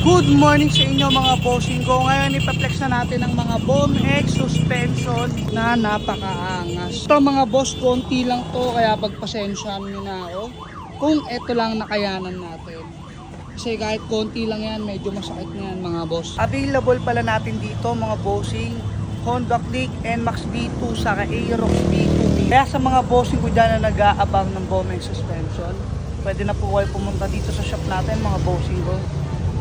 Good morning sa inyo mga bossing ko. Ngayon ipaplex na natin ang mga Boom X suspension na napakaangas. Ito mga boss, konti lang to kaya pagpasensyahan nyo na ako kung ito lang nakayanan natin. Kasi kahit konti lang yan, medyo masakit na yan mga boss. Available pala natin dito mga bossing, Honda Click, NMAX V2 saka Aerox V2. Kaya sa mga bossing ko dyan na nag-aabang ng Boom X suspension, pwede na po kayo pumunta dito sa shop natin mga bossing ko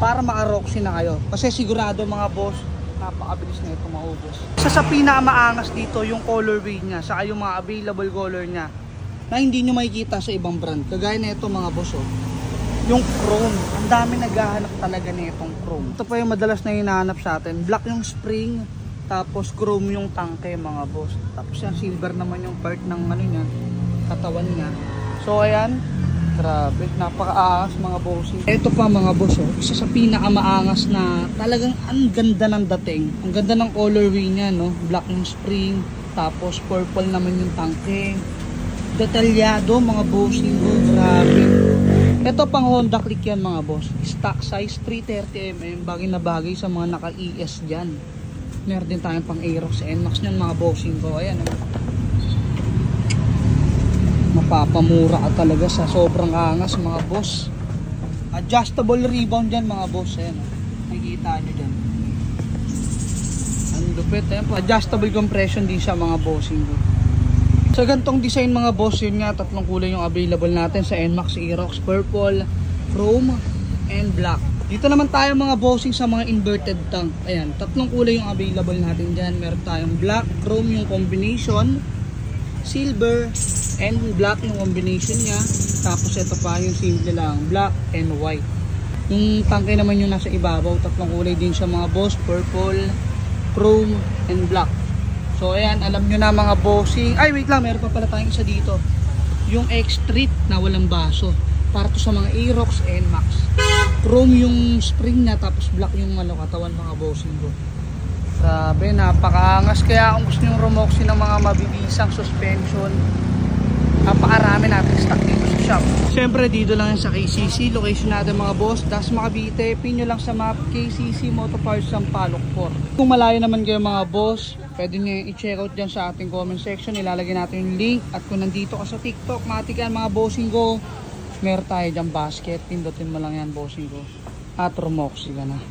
para maka-Roxy na kayo. Kasi sigurado mga boss, napakabilis na ito maubos. Sa pinakamaangas dito yung colorway niya, saka yung mga available color niya na hindi nyo makikita sa ibang brand. Kagaya na ito mga boss, oh. Yung chrome, ang dami naghahanap talaga na itong chrome. Ito pa yung madalas na hinahanap sa atin. Black yung spring, tapos chrome yung tangke mga boss. Tapos yan, silver naman yung part ng ano niya, katawan niya. So ayan, grabe, napakaangas mga bossing. Ito pa mga boss, oh, isa sa pinakamaangas na talagang ang ganda ng dating. Ang ganda ng colorway niya, no? Black yung spring, tapos purple naman yung tangke. Detalyado mga bossing, oh, grabe. Ito pang Honda Click yan mga boss. Stock size 330mm, bagay na bagay sa mga naka-ES dyan. Meron din tayong pang Aerox NMAX nyan mga bossing ko. Ayan, oh. Mapapamura ka talaga sa sobrang angas mga boss. Adjustable rebound dyan mga boss. Ayan, nakikita nyo dyan. Ang lupit. Ayan po. Adjustable compression din siya mga bossing ko. Sa gantong design mga boss, yun nga, tatlong kulay yung available natin sa NMAX Aerox, purple, chrome, and black. Dito naman tayo mga bossing sa mga inverted tank. Ayan, tatlong kulay yung available natin dyan. Meron tayong black, chrome yung combination, silver, and black yung combination niya. Tapos ito pa yung simple lang, black and white. Yung tangke naman yung nasa ibabaw, tatlong kulay din siya mga boss, purple, chrome, and black. So ayan, alam nyo na mga bossing. Ay wait lang, meron pa pala tayong isa dito, yung X-Street na walang baso, para to sa mga Aerox NMAX. Chrome yung spring niya, tapos black yung katawan mga bossing ko. Grabe, napakaangas. Kaya kung gusto nyo Romoxy ng mga mabibisang suspension, napakarami natin stock dito sa shop. Siyempre dito lang yan sa KCC, location natin mga boss, Dasma Cavite. Pin nyo lang sa map, KCC Motor Parts Sampaloc 4. Kung malayo naman kayo mga boss, pwede nyo i-check out dyan sa ating comment section, ilalagay natin yung link. At kung nandito ka sa TikTok, matikan mga bossing ko, meron tayo dyan basket, pindutin mo lang yan bossing ko, at Romoxy ka na.